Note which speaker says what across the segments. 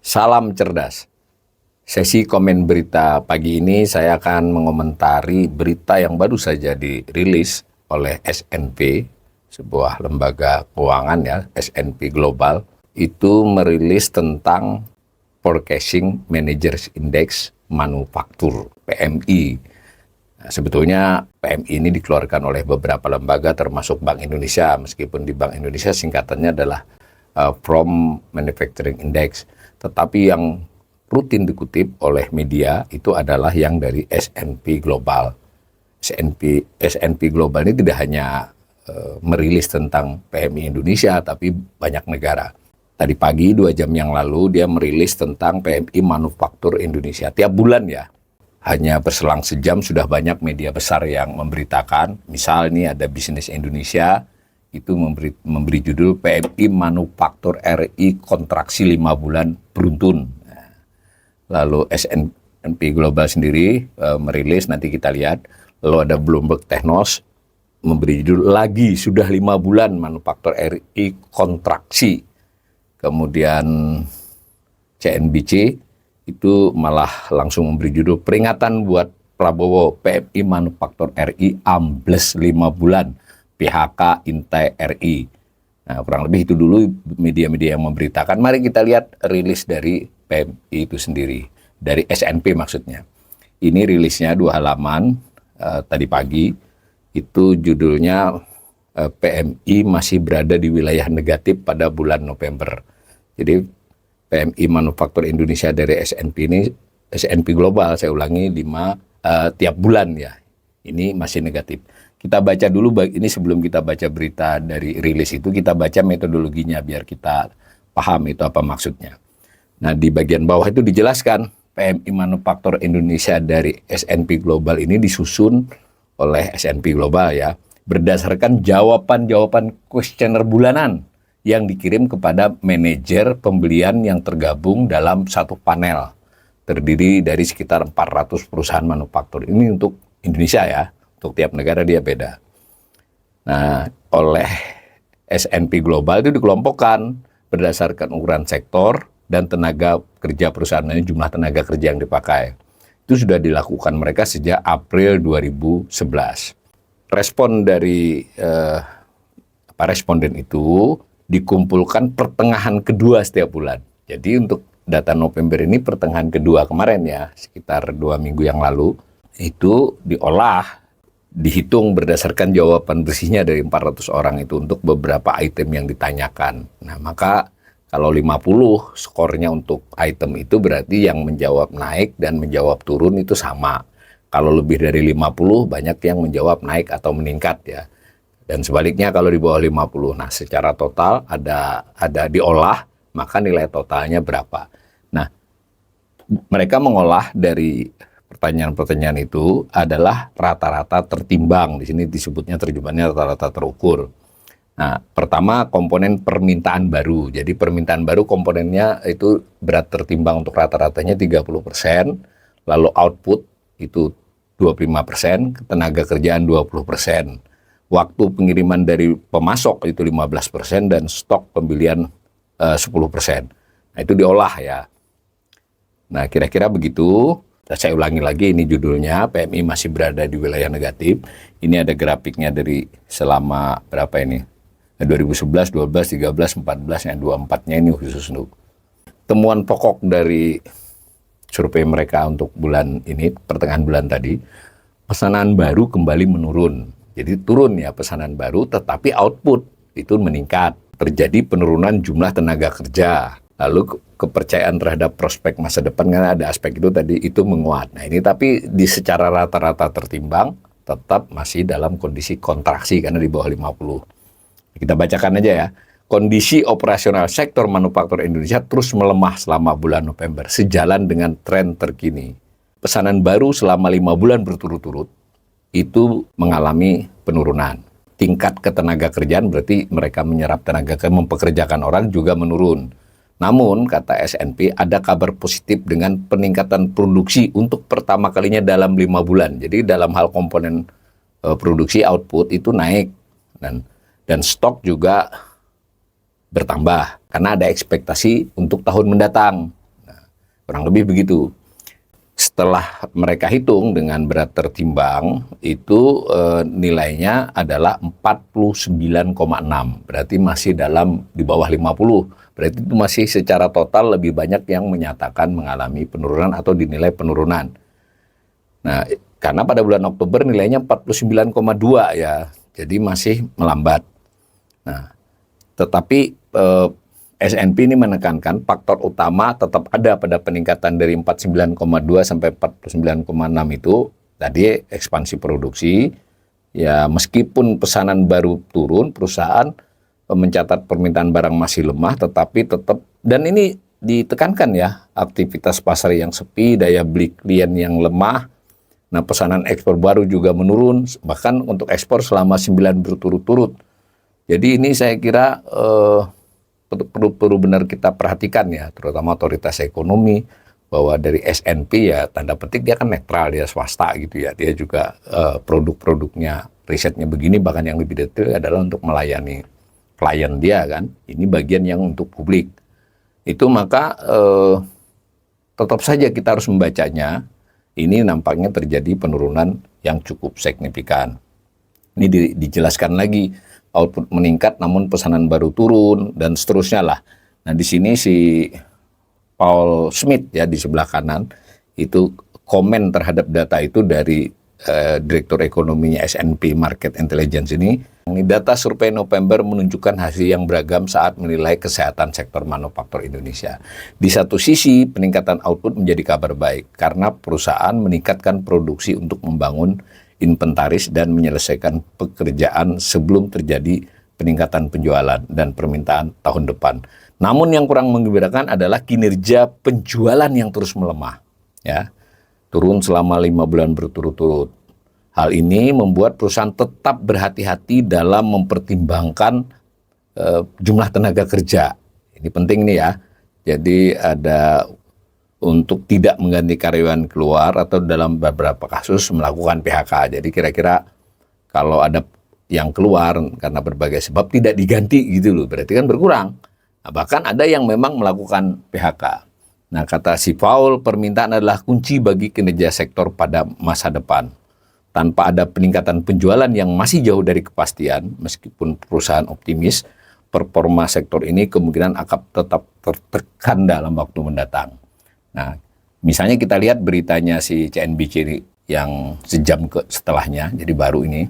Speaker 1: Salam cerdas. Sesi komen berita pagi ini saya akan mengomentari berita yang baru saja dirilis oleh S&P, sebuah lembaga keuangan ya, S&P Global, itu merilis tentang Purchasing Managers Index Manufaktur, PMI. Nah, sebetulnya PMI ini dikeluarkan oleh beberapa lembaga termasuk Bank Indonesia, meskipun di Bank Indonesia singkatannya adalah From Manufacturing Index. Tetapi yang rutin dikutip oleh media itu adalah yang dari S&P Global. S&P Global ini tidak hanya merilis tentang PMI Indonesia, tapi banyak negara. Tadi pagi 2 jam yang lalu dia merilis tentang PMI Manufaktur Indonesia. Tiap bulan ya, hanya berselang sejam sudah banyak media besar yang memberitakan. Misal ini ada Bisnis Indonesia, itu memberi judul PMI Manufaktur RI kontraksi 5 bulan beruntun. Lalu S&P Global sendiri merilis, nanti kita lihat. Lalu ada Bloomberg Technos memberi judul lagi sudah 5 bulan Manufaktur RI kontraksi. Kemudian CNBC itu malah langsung memberi judul peringatan buat Prabowo, PMI Manufaktur RI ambles 5 bulan. PHK Intai RI. Nah, kurang lebih itu dulu media-media yang memberitakan. Mari kita lihat rilis dari PMI itu sendiri. Dari S&P maksudnya. Ini rilisnya 2 halaman tadi pagi. Itu judulnya PMI masih berada di wilayah negatif pada bulan November. Jadi PMI Manufaktur Indonesia dari S&P ini, S&P Global, saya ulangi, tiap bulan ya. Ini masih negatif. Kita baca dulu, ini sebelum kita baca berita dari rilis itu, kita baca metodologinya biar kita paham itu apa maksudnya. Nah, di bagian bawah itu dijelaskan PMI Manufaktur Indonesia dari S&P Global ini disusun oleh S&P Global ya, berdasarkan jawaban-jawaban kuesioner bulanan yang dikirim kepada manajer pembelian yang tergabung dalam satu panel. Terdiri dari sekitar 400 perusahaan manufaktur. Ini untuk Indonesia ya. Untuk tiap negara dia beda. Nah, oleh S&P Global itu dikelompokkan berdasarkan ukuran sektor dan tenaga kerja perusahaan ini, jumlah tenaga kerja yang dipakai. Itu sudah dilakukan mereka sejak April 2011. Respon dari responden itu dikumpulkan pertengahan kedua setiap bulan. Jadi untuk data November ini pertengahan kedua kemarin ya, sekitar 2 minggu yang lalu, itu diolah, dihitung berdasarkan jawaban bersihnya dari 400 orang itu untuk beberapa item yang ditanyakan. Nah, maka kalau 50 skornya untuk item itu berarti yang menjawab naik dan menjawab turun itu sama. Kalau lebih dari 50 banyak yang menjawab naik atau meningkat ya. Dan sebaliknya kalau di bawah 50. Nah, secara total ada diolah, maka nilai totalnya berapa. Nah, mereka mengolah dari pertanyaan-pertanyaan itu adalah rata-rata tertimbang. Di sini disebutnya terjemahannya rata-rata terukur. Nah, pertama komponen permintaan baru. Jadi permintaan baru komponennya itu berat tertimbang untuk rata-ratanya 30%, lalu output itu 25%, tenaga kerjaan 20%. Waktu pengiriman dari pemasok itu 15% dan stok pembelian 10%. Nah, itu diolah ya. Nah, kira-kira begitu. Saya ulangi lagi, ini judulnya PMI masih berada di wilayah negatif. Ini ada grafiknya dari selama berapa ini? 2011, 12, 13, 14, yang 24-nya ini khusus untuk. Temuan pokok dari survei mereka untuk bulan ini, pertengahan bulan tadi, pesanan baru kembali menurun. Jadi turun ya pesanan baru, tetapi output itu meningkat. Terjadi penurunan jumlah tenaga kerja. Lalu kepercayaan terhadap prospek masa depan, karena ada aspek itu tadi, itu menguat. Nah ini tapi secara rata-rata tertimbang tetap masih dalam kondisi kontraksi karena di bawah 50. Kita bacakan aja ya. Kondisi operasional sektor manufaktur Indonesia terus melemah selama bulan November sejalan dengan tren terkini. Pesanan baru selama 5 bulan berturut-turut itu mengalami penurunan. Tingkat ketenaga kerjaan berarti mereka menyerap tenaga kerja, mempekerjakan orang juga menurun. Namun, kata S&P, ada kabar positif dengan peningkatan produksi untuk pertama kalinya dalam 5 bulan. Jadi dalam hal komponen produksi output itu naik dan stok juga bertambah karena ada ekspektasi untuk tahun mendatang. Nah, kurang lebih begitu. Setelah mereka hitung dengan berat tertimbang, itu nilainya adalah 49,6. Berarti masih di bawah 50. Berarti itu masih secara total lebih banyak yang menyatakan mengalami penurunan atau dinilai penurunan. Nah, karena pada bulan Oktober nilainya 49,2 ya, jadi masih melambat. Nah, tetapi S&P ini menekankan faktor utama tetap ada pada peningkatan dari 49,2 sampai 49,6 itu tadi ekspansi produksi. Ya, meskipun pesanan baru turun, perusahaan mencatat permintaan barang masih lemah, tetapi tetap, dan ini ditekankan ya, aktivitas pasar yang sepi, daya beli klien yang lemah. Nah, pesanan ekspor baru juga menurun, bahkan untuk ekspor selama 9 berturut-turut. Jadi ini saya kira perlu benar kita perhatikan ya, terutama otoritas ekonomi, bahwa dari S&P ya tanda petik dia kan netral, dia swasta gitu ya, dia juga produk-produknya, risetnya begini, bahkan yang lebih detail adalah untuk melayani klien dia kan, ini bagian yang untuk publik. Itu maka tetap saja kita harus membacanya, ini nampaknya terjadi penurunan yang cukup signifikan. Ini dijelaskan lagi, output meningkat namun pesanan baru turun dan seterusnya lah. Nah, di sini si Paul Smith ya di sebelah kanan itu komen terhadap data itu dari Direktur Ekonominya S&P Market Intelligence ini. Data survei November menunjukkan hasil yang beragam saat menilai kesehatan sektor manufaktur Indonesia. Di satu sisi, peningkatan output menjadi kabar baik karena perusahaan meningkatkan produksi untuk membangun inventaris dan menyelesaikan pekerjaan sebelum terjadi peningkatan penjualan dan permintaan tahun depan. Namun yang kurang menggembirakan adalah kinerja penjualan yang terus melemah, ya, turun selama 5 bulan berturut-turut. Hal ini membuat perusahaan tetap berhati-hati dalam mempertimbangkan jumlah tenaga kerja. Ini penting nih ya. Jadi ada untuk tidak mengganti karyawan keluar atau dalam beberapa kasus melakukan PHK. Jadi kira-kira kalau ada yang keluar karena berbagai sebab tidak diganti gitu loh, berarti kan berkurang. Nah, bahkan ada yang memang melakukan PHK. Nah, kata si Paul, permintaan adalah kunci bagi kinerja sektor pada masa depan. Tanpa ada peningkatan penjualan yang masih jauh dari kepastian, meskipun perusahaan optimis, performa sektor ini kemungkinan akan tetap tertekan dalam waktu mendatang. Nah, misalnya kita lihat beritanya si CNBC yang sejam setelahnya, jadi baru ini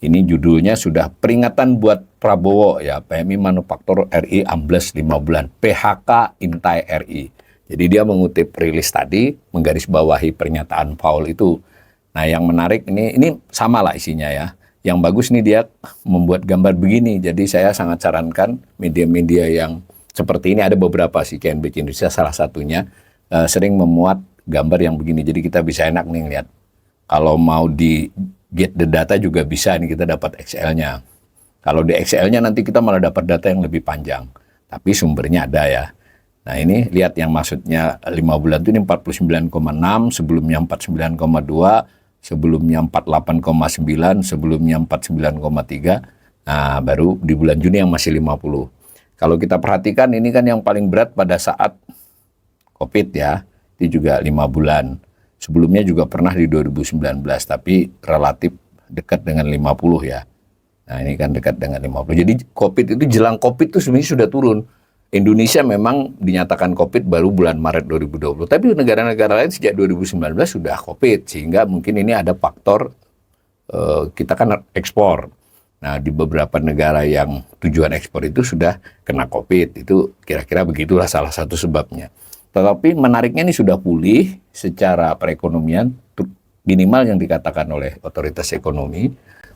Speaker 1: judulnya sudah peringatan buat Prabowo ya, PMI Manufaktur RI ambles 5 bulan, PHK intai RI. Jadi dia mengutip rilis tadi, menggarisbawahi pernyataan Paul itu. Nah, yang menarik ini sama lah isinya ya. Yang bagus nih dia membuat gambar begini, jadi saya sangat sarankan media-media yang seperti ini, ada beberapa sih, CNBC Indonesia salah satunya, sering memuat gambar yang begini, jadi kita bisa enak nih lihat. Kalau mau di get the data juga bisa, nih kita dapat Excel-nya. Kalau di Excel-nya nanti kita malah dapat data yang lebih panjang, tapi sumbernya ada ya. Nah, ini lihat yang maksudnya 5 bulan itu ini 49,6, sebelumnya 49,2, sebelumnya 48,9, sebelumnya 49,3. Nah, baru di bulan Juni yang masih 50. Kalau kita perhatikan ini kan yang paling berat pada saat COVID ya, itu juga 5 bulan. Sebelumnya juga pernah di 2019, tapi relatif dekat dengan 50 ya. Nah, ini kan dekat dengan 50. Jadi COVID itu, jelang COVID itu sebenarnya sudah turun. Indonesia memang dinyatakan COVID baru bulan Maret 2020, tapi negara-negara lain sejak 2019 sudah COVID, sehingga mungkin ini ada faktor kita kan ekspor. Nah, di beberapa negara yang tujuan ekspor itu sudah kena COVID, itu kira-kira begitulah salah satu sebabnya. Tetapi menariknya ini sudah pulih secara perekonomian, minimal yang dikatakan oleh otoritas ekonomi,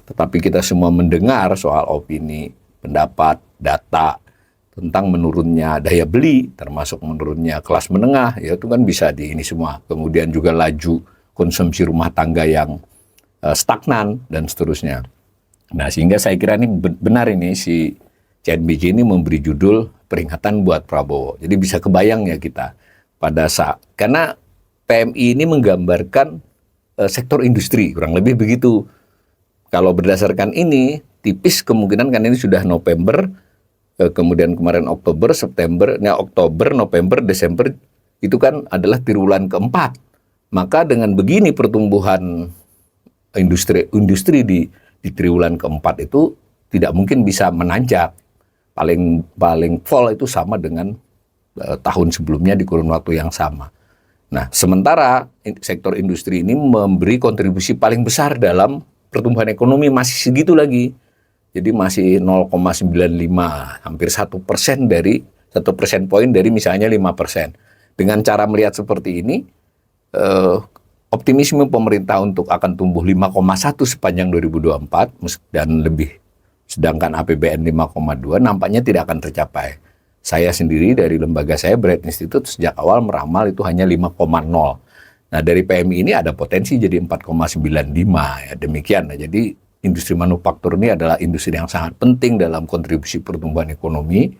Speaker 1: tetapi kita semua mendengar soal opini, pendapat, data, tentang menurunnya daya beli, termasuk menurunnya kelas menengah, ya itu kan bisa di ini semua. Kemudian juga laju konsumsi rumah tangga yang stagnan, dan seterusnya. Nah, sehingga saya kira ini benar ini si CNBC ini memberi judul peringatan buat Prabowo. Jadi bisa kebayang ya kita pada saat, karena PMI ini menggambarkan sektor industri, kurang lebih begitu. Kalau berdasarkan ini, tipis kemungkinan kan ini sudah November, kemudian kemarin Oktober, September, nah Oktober, November, Desember itu kan adalah triwulan keempat. Maka dengan begini pertumbuhan industri di triwulan keempat itu tidak mungkin bisa menanjak. Paling fall itu sama dengan tahun sebelumnya di kurun waktu yang sama. Nah, sementara sektor industri ini memberi kontribusi paling besar dalam pertumbuhan ekonomi masih segitu lagi. Jadi masih 0,95, hampir 1% dari 1% poin dari misalnya 5%. Dengan cara melihat seperti ini, optimisme pemerintah untuk akan tumbuh 5,1 sepanjang 2024 dan lebih, sedangkan APBN 5,2 nampaknya tidak akan tercapai. Saya sendiri dari lembaga saya, Bread Institute, sejak awal meramal itu hanya 5,0. Nah, dari PMI ini ada potensi jadi 4,95 ya, demikian. Nah, jadi industri manufaktur ini adalah industri yang sangat penting dalam kontribusi pertumbuhan ekonomi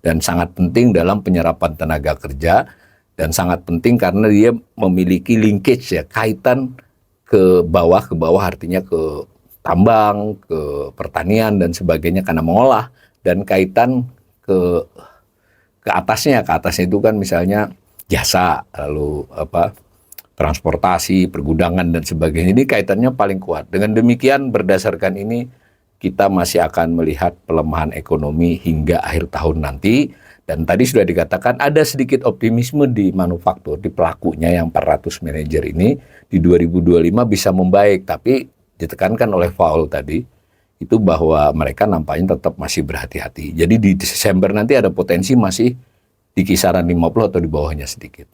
Speaker 1: dan sangat penting dalam penyerapan tenaga kerja dan sangat penting karena dia memiliki linkage ya, kaitan ke bawah artinya ke tambang, ke pertanian dan sebagainya karena mengolah, dan kaitan ke atasnya itu kan misalnya jasa, lalu transportasi, pergudangan dan sebagainya. Ini kaitannya paling kuat. Dengan demikian berdasarkan ini kita masih akan melihat pelemahan ekonomi hingga akhir tahun nanti, dan tadi sudah dikatakan ada sedikit optimisme di manufaktur, di pelakunya yang 400 manajer ini di 2025 bisa membaik, tapi ditekankan oleh Paul tadi itu bahwa mereka nampaknya tetap masih berhati-hati. Jadi di Desember nanti ada potensi masih di kisaran 50 atau di bawahnya sedikit.